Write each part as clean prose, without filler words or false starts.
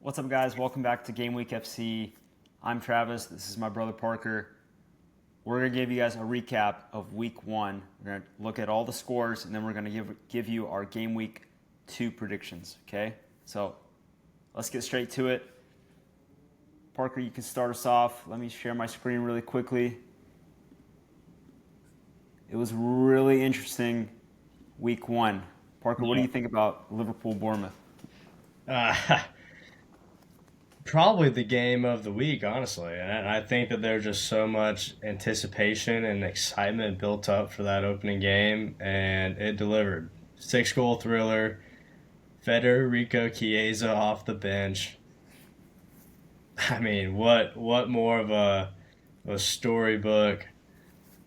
What's up, guys? Welcome back to Game Week FC. I'm Travis. This is my brother Parker. We're going to give you guys a recap of Week 1. We're going to look at all the scores, and then we're going to give you our Game Week 2 predictions, okay? So let's get straight to it. Parker, you can start us off. Let me share my screen really quickly. It was really interesting Week 1. Parker, what do you think about Liverpool-Bournemouth? Probably the game of the week, honestly. And I think that there's just so much anticipation and excitement built up for that opening game, and it delivered. 6-goal thriller, Federico Chiesa off the bench. I mean, what more of a storybook,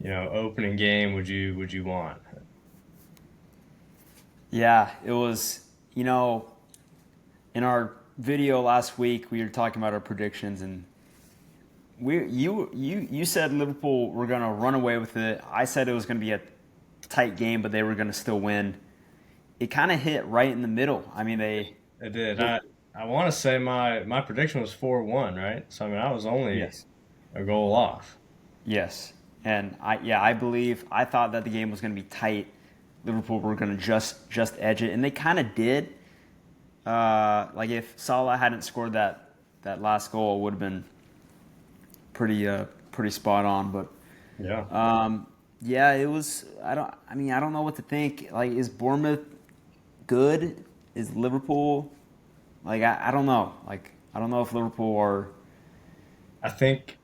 opening game would you want? Yeah, it was, in our video last week, we were talking about our predictions, and you said Liverpool were going to run away with it. I said it was going to be a tight game, but they were going to still win. It kind of hit right in the middle. I mean, It did. I want to say my prediction was 4-1, right? So I mean, I was only yes, a goal off. yes, and I thought that the game was going to be tight. Liverpool were going to just edge it, and they kind of did. Like if Salah hadn't scored that last goal, it would have been pretty spot on. But Yeah. yeah, it was. I don't know what to think. Like, is Bournemouth good? Is Liverpool? Like, I don't know. Like, I don't know if Liverpool are. I think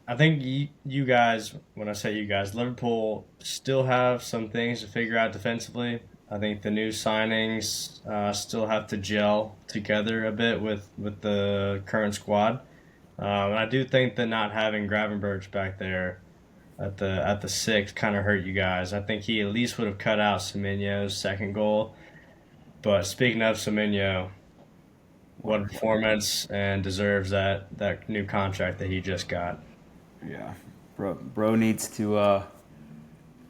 you guys, when I say you guys, Liverpool still have some things to figure out defensively. I think the new signings still have to gel together a bit with the current squad. And I do think that not having Gravenberch back there at the six kind of hurt you guys. I think he at least would have cut out Semenyo's second goal. But speaking of Semenyo, what a performance, and deserves that new contract that he just got. Yeah, bro needs to.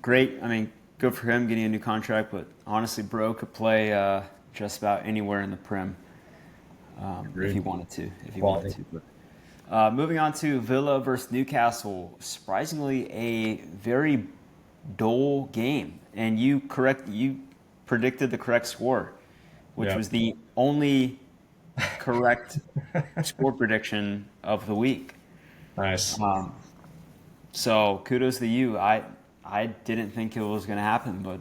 Great. I mean, good for him getting a new contract. But honestly, bro could play just about anywhere in the Prem if he Agreed. wanted to. If he wanted Quality. to. But moving on to Villa versus Newcastle. Surprisingly, a very dull game, and you predicted the correct score, which Yeah. was the only correct score prediction of the week. Nice. Um, so kudos to you. I didn't think it was going to happen, but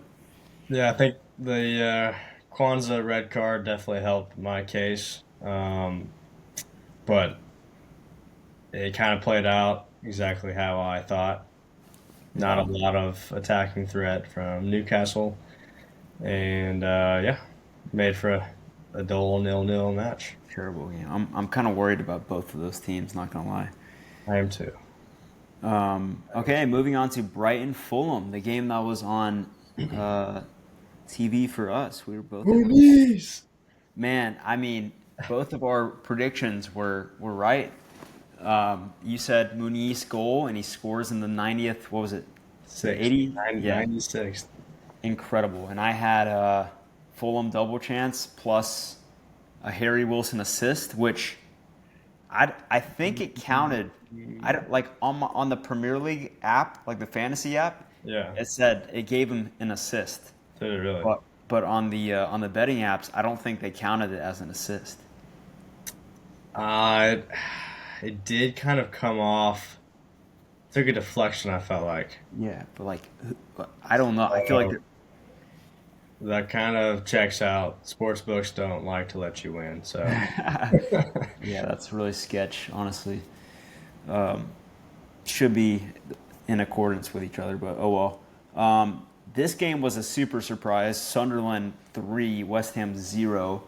Yeah, I think the Kwanzaa red card definitely helped my case. But it kind of played out exactly how I thought. Not a yeah, lot of attacking threat from Newcastle, and yeah, made for a dull 0-0 match. terrible game. I'm kind of worried about both of those teams. Not gonna lie. I am too. Okay, moving on to Brighton Fulham, the game that was on uh, TV for us. We were both able to. Police. Man, I mean, both of our predictions were right. You said Muniz goal, and he scores in the 90th. What was it? The Six, 80? nine, Yeah, 96th. incredible. And I had a Fulham double chance plus a Harry Wilson assist, which I think it counted. I don't like on the Premier League app, like the fantasy app. Yeah, It said it gave him an assist, did it really? but on the betting apps, I don't think they counted it as an assist. It, it did kind of come off. Took a deflection, I felt like. Yeah, but like, I don't know. I feel like So that kind of checks out. Sports books don't like to let you win, so yeah, that's really sketch, honestly. Um, should be in accordance with each other, but oh well. This game was a super surprise. Sunderland 3, West Ham 0.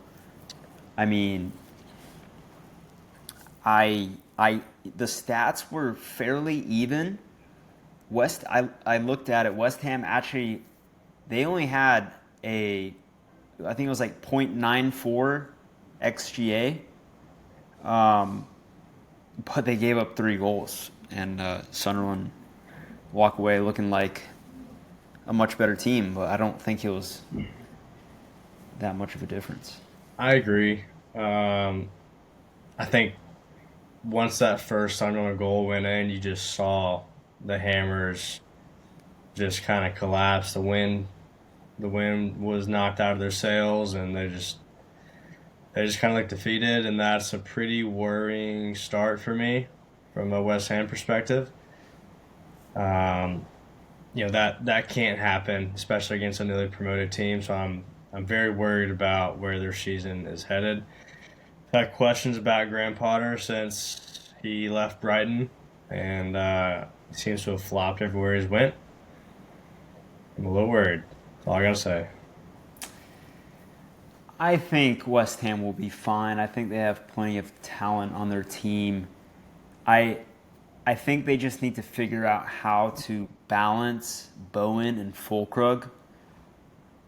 I mean, I the stats were fairly even. I looked at it. West Ham actually they only had a I think it was like 0.94 xGA, but they gave up 3 goals, and Sunderland walk away looking like a much better team, but I don't think it was that much of a difference. I agree. I think once that first time on a goal went in, you just saw the Hammers just kind of collapse. The wind was knocked out of their sails, and they just kind of looked defeated, and that's a pretty worrying start for me from a West Ham perspective. Um, that can't happen, especially against a newly promoted team. So I'm very worried about where their season is headed. I've had questions about Graham Potter since he left Brighton, and he seems to have flopped everywhere he's went. I'm a little worried. That's all I gotta say. I think West Ham will be fine. I think they have plenty of talent on their team. I I think they just need to figure out how to balance Bowen and Fulkrug.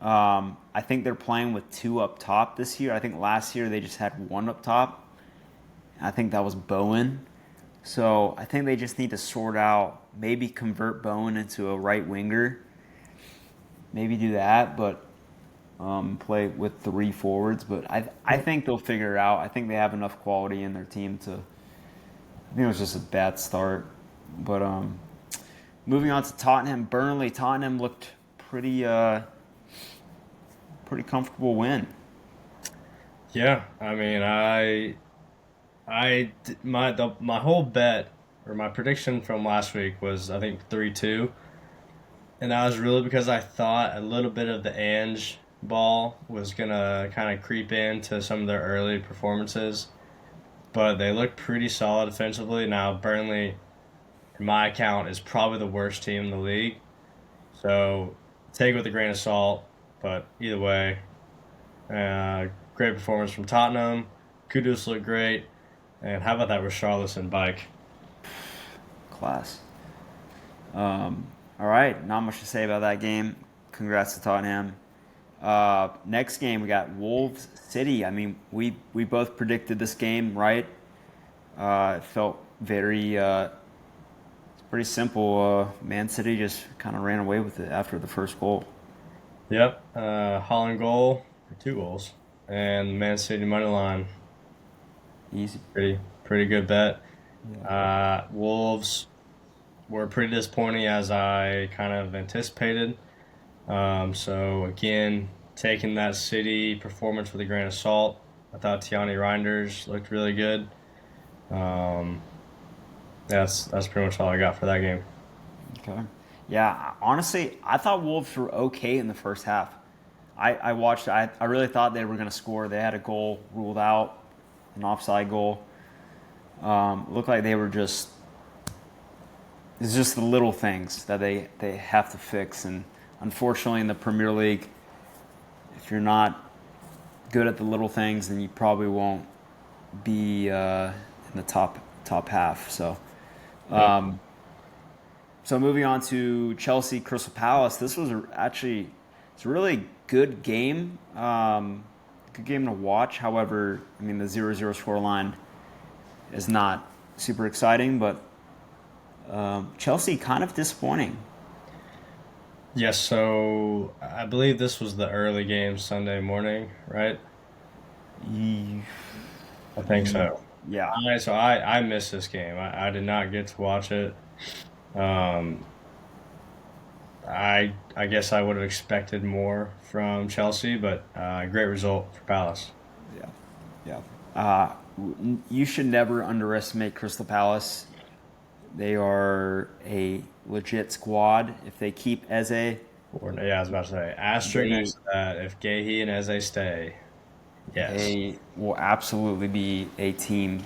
I think they're playing with two up top this year. I think last year they just had one up top. I think that was Bowen. So I think they just need to sort out, maybe convert Bowen into a right winger. Maybe do that, but play with three forwards. But I think they'll figure it out. I think they have enough quality in their team to. I think it was just a bad start. But moving on to Tottenham, Burnley. Tottenham looked pretty comfortable win. Yeah, I mean, my whole bet or my prediction from last week was I think 3-2, and that was really because I thought a little bit of the Ange ball was gonna kind of creep into some of their early performances, but they looked pretty solid defensively. Now Burnley, in my account, is probably the worst team in the league, so take it with a grain of salt. But either way, great performance from Tottenham. Kudus looked great. And how about that Richarlison bike? Class. All right, not much to say about that game. Congrats to Tottenham. Next game, we got Wolves City. I mean, we both predicted this game, right? It felt very it's pretty simple. Man City just kind of ran away with it after the first goal. Yep. Holland goal, or 2 goals. And Man City money line. Easy. Pretty good bet. Yeah. Wolves were pretty disappointing as I kind of anticipated. So again, taking that City performance with a grain of salt. I thought Tiani Reinders looked really good. Um, that's pretty much all I got for that game. Okay. Yeah, honestly, I thought Wolves were okay in the first half. I watched. I really thought they were going to score. They had a goal ruled out, an offside goal. Looked like they were just. It's just the little things that they have to fix, and unfortunately, in the Premier League, if you're not good at the little things, then you probably won't be in the top half. So. Yep. So moving on to Chelsea Crystal Palace, this was it's a really good game. Good game to watch. However, I mean the 0-0 scoreline is not super exciting, but Chelsea kind of disappointing. Yes, so I believe this was the early game Sunday morning, right? Ye- I think so. Yeah, I missed this game. I did not get to watch it. Um, I guess I would have expected more from Chelsea, but great result for Palace. yeah, yeah. Uh, you should never underestimate Crystal Palace. They are a legit squad. If they keep Eze, Or, yeah, I was about to say asterisk they next to that. If Gahey and Eze stay, yes. they will absolutely be a team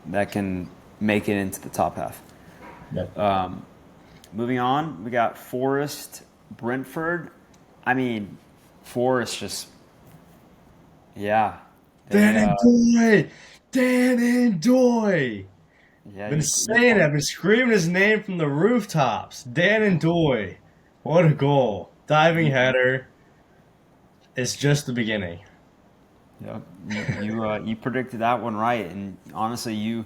that can make it into the top half. Yep. Moving on, we got Forest Brentford. I mean, Forest just, yeah. Dan They, and Doy, Dan and Doy. yeah, Been saying it. I've been screaming his name from the rooftops. Dan and Doy. What a goal. Diving header. It's just the beginning. yeah, you predicted that one right, and honestly,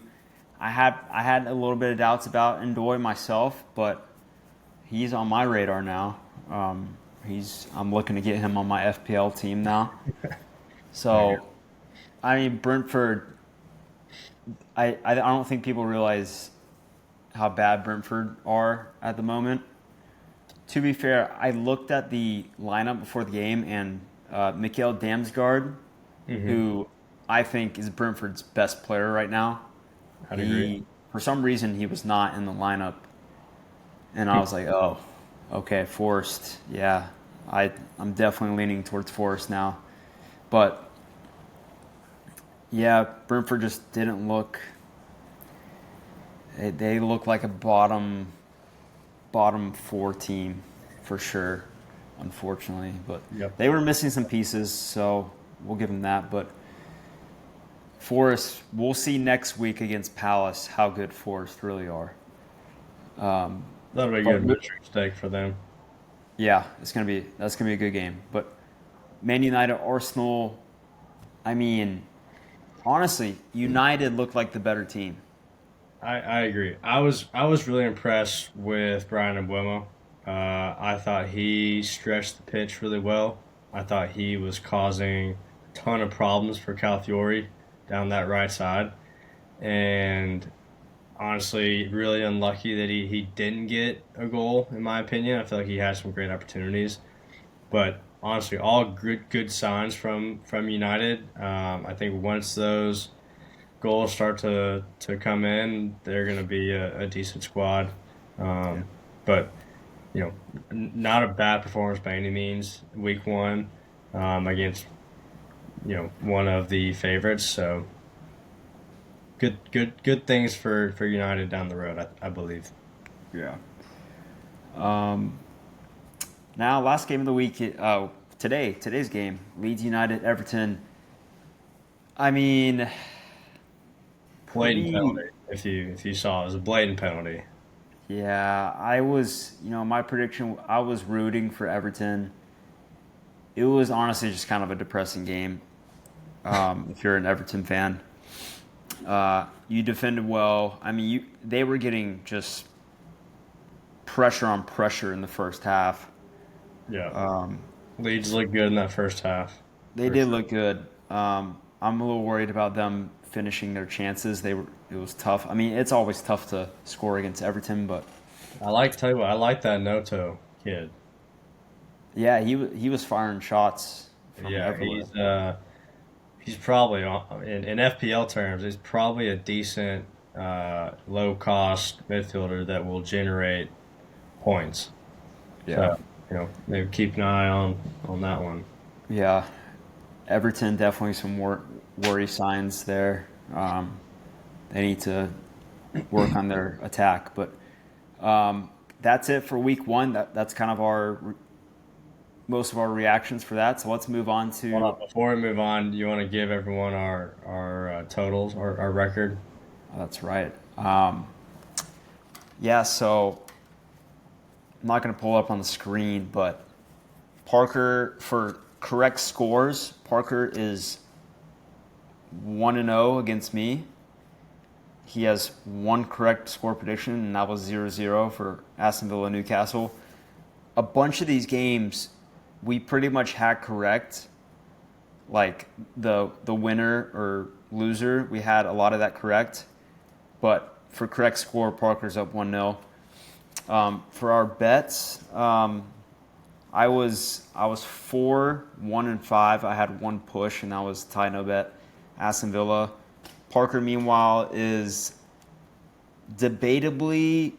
I had a little bit of doubts about Ndoye myself, but he's on my radar now. I'm looking to get him on my FPL team now. There you So, I mean, Brentford. I don't think people realize how bad Brentford are at the moment. To be fair, I looked at the lineup before the game, and Mikael Damsgaard, go. who I think is Brentford's best player right now, I'd agree. for some reason, he was not in the lineup, and I was like, oh, okay, Forrest, yeah, I'm definitely leaning towards Forrest now, but yeah, Brentford just didn't look. They look like a bottom four team for sure, unfortunately. But Yep. they were missing some pieces, so we'll give them that. But Forest, we'll see next week against Palace how good Forest really are. That'll be a But good measuring stick for them. yeah, that's gonna be a good game. But Man United, Arsenal. I mean, honestly, United looked like the better team. I agree. I was really impressed with Brian Mbuemo. I thought he stretched the pitch really well. I thought he was causing a ton of problems for Calafiori down that right side, and honestly, really unlucky that he didn't get a goal. In my opinion, I feel like he had some great opportunities, but honestly, all good signs from United. I think once those goals start to come in, they're going to be a decent squad. Yeah. Um, but not a bad performance by any means. Week one against one of the favorites. So good things for United down the road. I believe. Yeah. Um, Now, last game of the week. Today's game, Leeds United, Everton. I mean, Blatant pretty. penalty. If you saw, it was a blatant penalty. Yeah, I was. My prediction. I was rooting for Everton. It was honestly just kind of a depressing game. If you're an Everton fan, you defended well. I mean, they were getting just pressure on pressure in the first half. Yeah, Leeds looked good in that first half, They for did sure. look good. I'm a little worried about them finishing their chances. It was tough. I mean, it's always tough to score against Everton, but Tell you what, I like that Noto kid. yeah, he was firing shots from Yeah, everywhere. he's probably in FPL terms, he's probably a decent low cost midfielder that will generate points. Yeah, So maybe keep an eye on that one. yeah. Everton definitely some worry signs there. They need to work on their attack, but that's it for week one. That's kind of our most of our reactions for that. So let's move on Hold to. on, before we move on, you want to give everyone our totals, our record? Oh, that's right. Yeah, so I'm not going to pull it up on the screen, but Parker, for correct scores, Parker is 1-0 against me. He has one correct score prediction, and that was 0-0 for Aston Villa Newcastle. A bunch of these games, we pretty much had correct. Like the winner or loser, we had a lot of that correct. But for correct score, Parker's up 1-0. For our bets, I was 4-1-5. I had one push, and that was tie no bet. Aston Villa. Parker, meanwhile, is debatably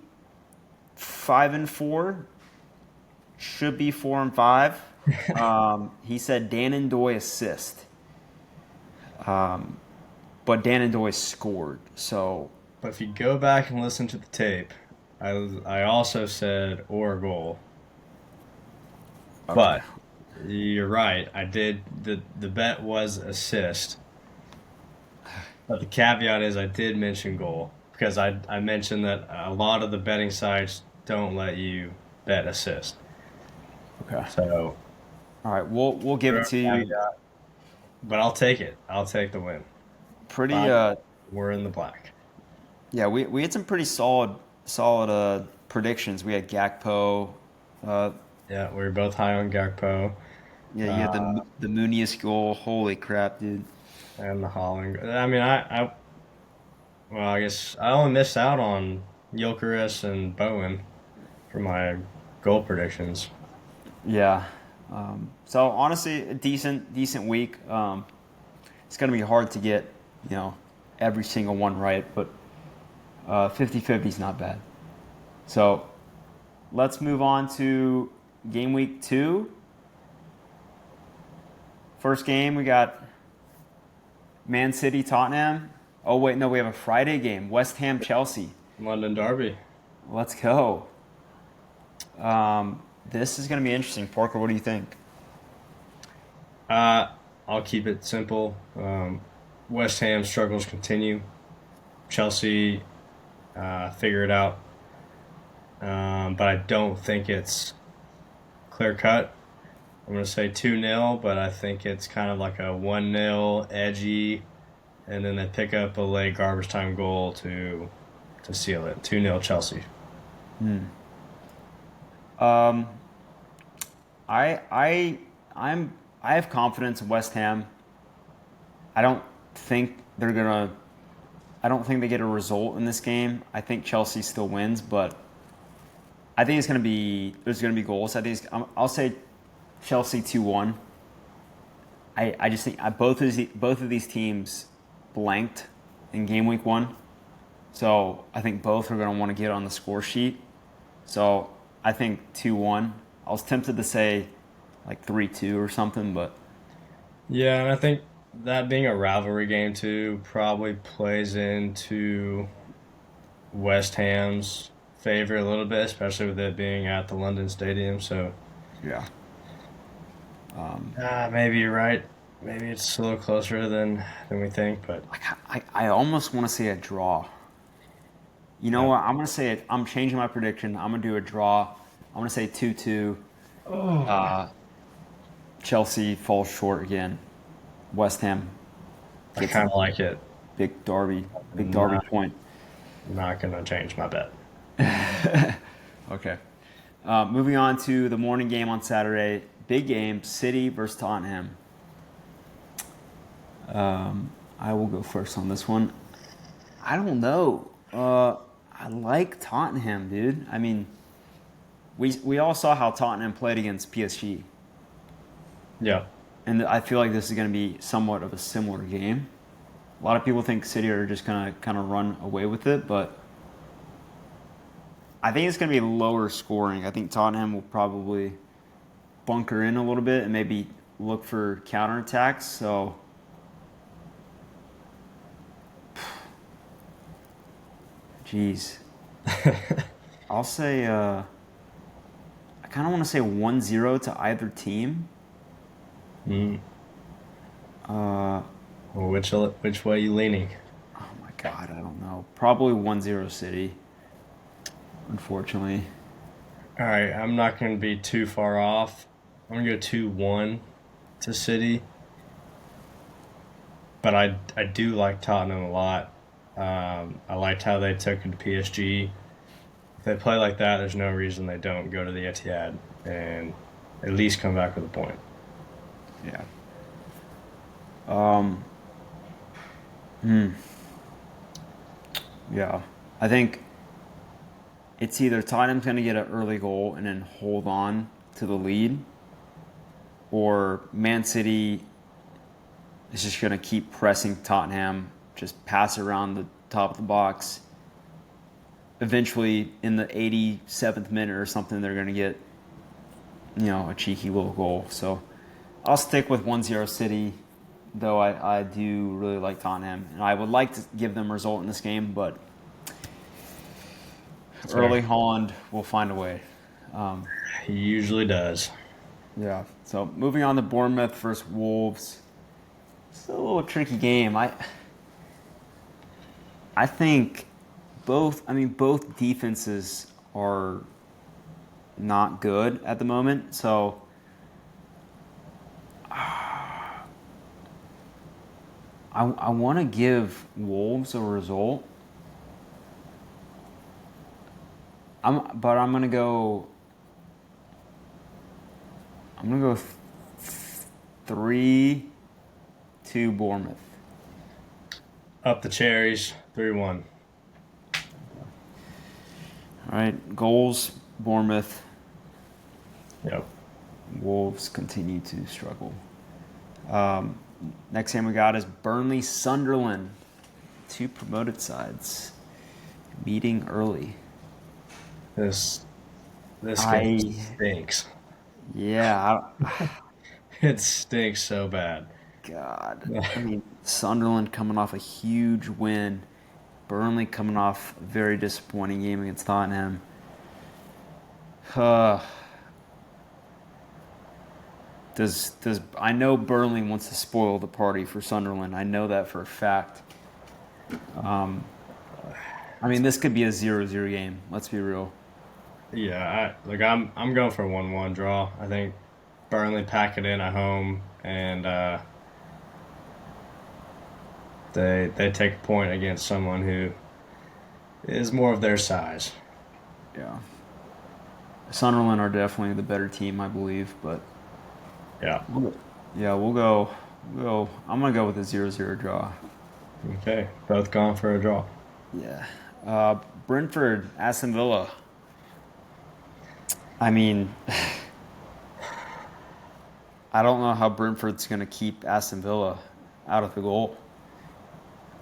5-4. Should be 4-5. He said Dan and Doy assist, but Dan and Doy scored. So But if you go back and listen to the tape, I also said or goal. okay, But you're right. I did the bet was assist. But the caveat is I did mention goal because I mentioned that a lot of the betting sites don't let you bet assist. okay, So all right. We'll give it to you. caveat, but I'll take it. I'll take the win. Pretty. 5, we're in the black. Yeah, we had some pretty solid predictions. We had Gakpo. Uh, Yeah, we were both high on Gakpo yeah, you had the Muniz goal. Holy crap, dude. and the Holland. I mean, well, I guess I only missed out on Gyökeres and Bowen for my goal predictions. Yeah. So honestly, a decent week. It's gonna be hard to get, you know, every single one right, but 50-50 is not bad. So let's move on to game week 2. First game, we got Man City, Tottenham. Oh, wait, no, we have a Friday game. West Ham, Chelsea. London Derby. Let's go. This is going to be interesting. Parker, what do you think? Uh, I'll keep it simple. West Ham struggles continue. Chelsea figure it out, but I don't think it's clear cut. I'm going to say 2-0, but I think it's kind of like a 1-0 edgy, and then they pick up a late garbage time goal to seal it. 2-0 Chelsea. Um, I have confidence in West Ham. I don't think they're gonna. I don't think they get a result in this game. I think Chelsea still wins, but I think there's gonna be goals. I'll say Chelsea 2-1. I just think both of these teams blanked in game week 1, so I think both are gonna want to get on the score sheet. So I think 2-1. I was tempted to say like 3-2 or something, but Yeah, and I think that being a rivalry game too probably plays into West Ham's favor a little bit, especially with it being at the London Stadium. So yeah. maybe you're right. Maybe it's a little closer than we think, but Like I almost want to say a draw. You know yeah. what? I'm gonna say it. I'm changing my prediction. I'm gonna do a draw. I'm gonna say 2-2. Oh, Uh, Chelsea falls short again. West Ham I gets kind a of like it. big Derby Not point. not gonna change my bet. Okay. Moving on to the morning game on Saturday. Big game, City versus Tottenham. I will go first on this one. I don't know. I like Tottenham, dude. I mean, we all saw how Tottenham played against PSG, Yeah, and I feel like this is going to be somewhat of a similar game. A lot of people think City are just going to kind of run away with it, but I think it's going to be lower scoring. I think Tottenham will probably bunker in a little bit and maybe look for counterattacks. So, geez, I'll say I kind of want to say 1-0 to either team. mm. Uh, Well, which way are you leaning? oh my God, I don't know. Probably 1-0 City, unfortunately. All right, I'm not gonna be too far off. I'm gonna go 2-1 to City, but I do like Tottenham a lot. I liked how they took it to PSG. If they play like that, there's no reason they don't go to the Etihad and at least come back with a point. Yeah. Um, hmm. Yeah. I think it's either Tottenham's going to get an early goal and then hold on to the lead, or Man City is just going to keep pressing Tottenham, just pass around the top of the box. Eventually, in the 87th minute or something, they're going to get, a cheeky little goal. So I'll stick with 1-0 City, though I do really like Tottenham. And I would like to give them a result in this game, but That's early fair. Holland will find a way. He usually does. Yeah. So moving on to Bournemouth versus Wolves. It's a little tricky game. I think both defenses are not good at the moment. So I want to give Wolves a result. I'm gonna go. I'm gonna go 3-2 Bournemouth. Up the cherries, 3-1. All right, goals Bournemouth. Yep. Wolves continue to struggle. Um, Next game we got is Burnley Sunderland. Two promoted sides meeting early. This game I stinks. yeah, It stinks so bad. God. I mean, Sunderland coming off a huge win. Burnley coming off a very disappointing game against Tottenham. Uh, does I know Burnley wants to spoil the party for Sunderland. I know that for a fact. I mean, this could be a 0-0 game. Let's be real. Yeah, I'm going for a 1-1 draw. I think Burnley pack it in at home, and they take a point against someone who is more of their size. Yeah. Sunderland are definitely the better team, I believe, but Yeah. yeah, we'll go. I'm gonna go with a 0-0 draw. Okay. Both gone for a draw. Yeah. Brentford, Aston Villa. I mean, I don't know how Brentford's gonna keep Aston Villa out of the goal.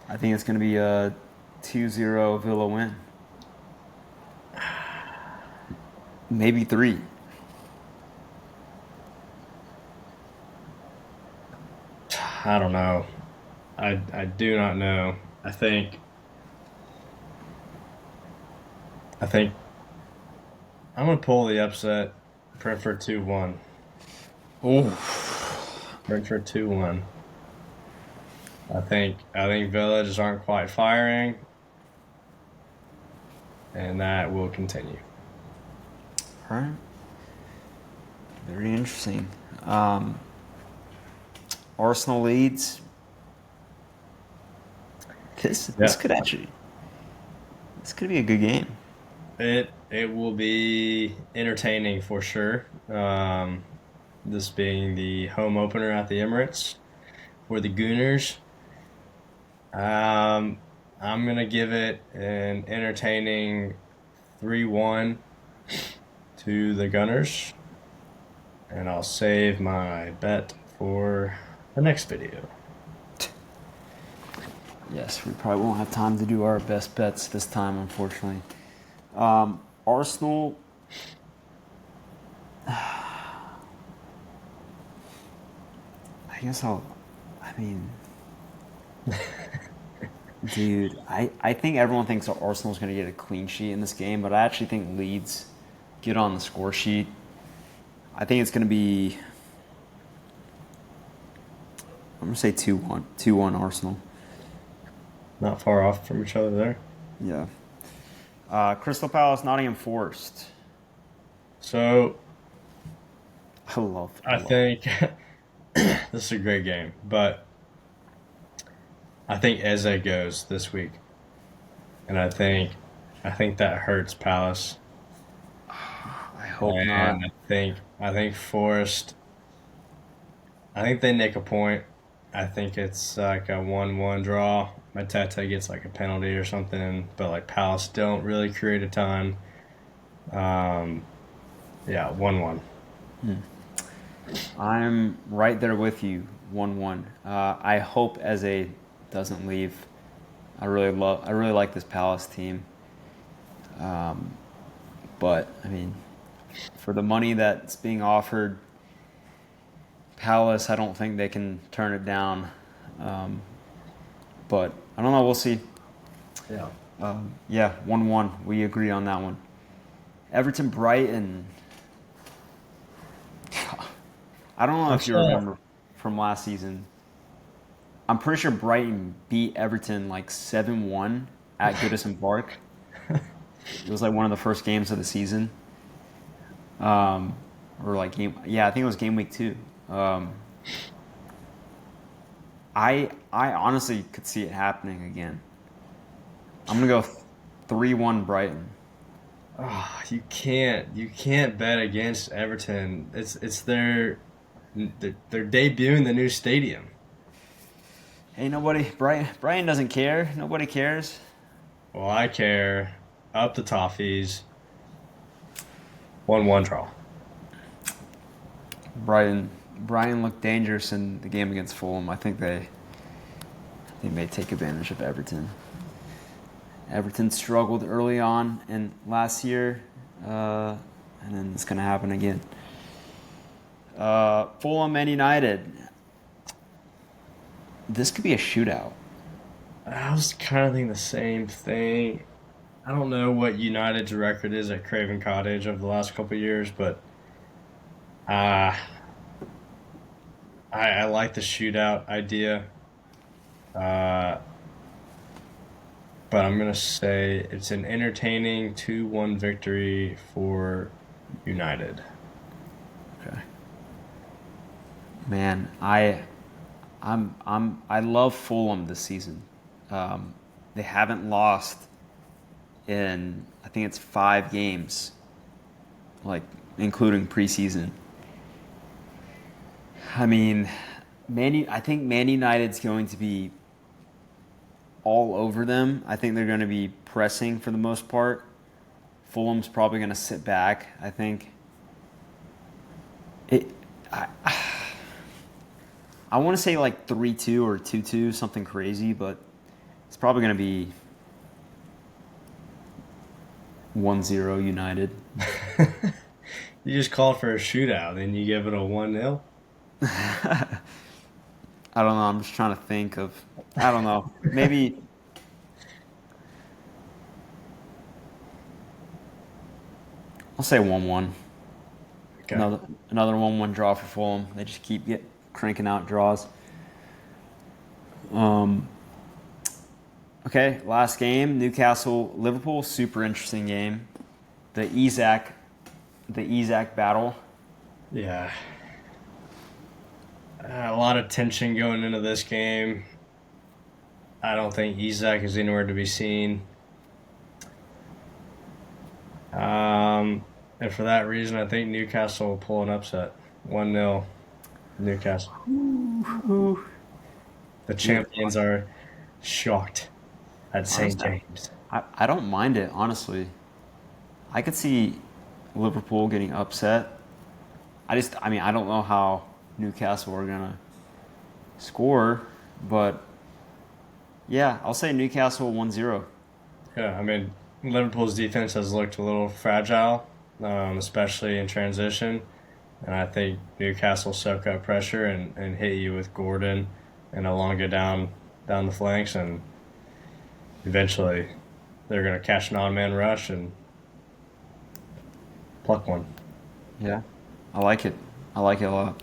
I think it's gonna be a 2-0 Villa win. Maybe 3. I don't know. I do not know. I think I'm gonna pull the upset. Brentford 2-1. Oh, Brentford 2-1. I think Villa just aren't quite firing, and that will continue. all right. Very interesting. Um, Arsenal leads. This Yeah. this could be a good game. It will be entertaining for sure. This being the home opener at the Emirates for the Gooners. Um, I'm gonna give it an entertaining 3-1 to the Gunners, and I'll save my bet for the next video. Yes, we probably won't have time to do our best bets this time, unfortunately. Arsenal. I guess I'll. I mean, dude, I think everyone thinks that Arsenal's going to get a clean sheet in this game, but I actually think Leeds get on the score sheet. I think it's going to be. I'm going to say 2-1. 2-1 Arsenal. Not far off from each other there. Yeah. Crystal Palace, Nottingham Forest. So I I love think this is a great game, but I think Eze goes this week, and I think that hurts Palace, I hope not. and I think Forest. I think they nick a point. I think it's like a 1-1 draw. Mateta gets like a penalty or something, but like Palace don't really create a ton. Um, yeah, 1-1. I'm right there with you, 1-1. I hope Eze doesn't leave. I really like this Palace team. But I mean, for the money that's being offered, Palace, I don't think they can turn it down. But I don't know. We'll see. Yeah. Yeah, 1-1. We agree on that one. Everton Brighton. I don't know if you remember from last season. I'm pretty sure Brighton beat Everton like 7-1 at Goodison Park. It was like one of the first games of the season. Or like I think it was game week 2. I honestly could see it happening again. I'm gonna go 3-1 Brighton. Oh, you can't bet against Everton. It's they're debuting the new stadium. Hey, nobody. Brian doesn't care. Nobody cares. Well, I care. Up the toffees. 1-1 draw. Brian looked dangerous in the game against Fulham. I think they may take advantage of Everton. Everton struggled early on and last year, and then it's going to happen again. Fulham and United. This could be a shootout. I was kind of thinking the same thing. I don't know what United's record is at Craven Cottage over the last couple of years, but uh, I like the shootout idea. Uh, but I'm going to say it's an entertaining 2-1 victory for United. Okay. Man, I love Fulham this season. They haven't lost in, I think it's 5 games, like including preseason. I mean, I think Man United's going to be all over them. I think they're going to be pressing for the most part. Fulham's probably going to sit back. I think it. I want to say like 3-2 or 2-2, something crazy, but it's probably going to be 1-0 United. You just called for a shootout, then you give it a 1-0. I don't know. I'm just trying to think of. I don't know. Maybe. I'll say 1-1. Okay. Another 1-1 draw for Fulham. They just keep cranking out draws. Okay, last game, Newcastle Liverpool. Super interesting game. The Isak battle. Yeah. A lot of tension going into this game. I don't think Isak is anywhere to be seen. And for that reason, I think Newcastle will pull an upset. 1-0 Newcastle. Ooh. The champions are shocked at St. Honestly, James. I don't mind it, honestly. I could see Liverpool getting upset. I mean, I don't know how Newcastle are going to score, but yeah, I'll say Newcastle 1-0. Yeah, I mean, Liverpool's defense has looked a little fragile, especially in transition. And I think Newcastle soak up pressure and hit you with Gordon and Alonga down the flanks, and eventually they're going to catch an on-man rush and pluck one. Yeah, I like it. I like it a lot.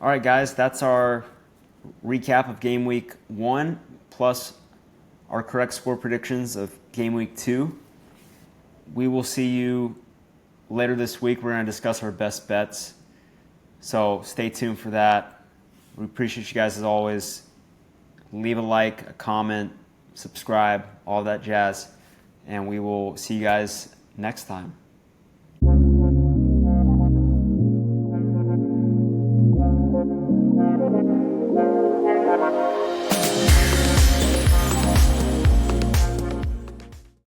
All right, guys, that's our recap of game week 1 plus our correct score predictions of game week 2. We will see you later this week. We're going to discuss our best bets. So stay tuned for that. We appreciate you guys as always. Leave a like, a comment, subscribe, all that jazz. And we will see you guys next time.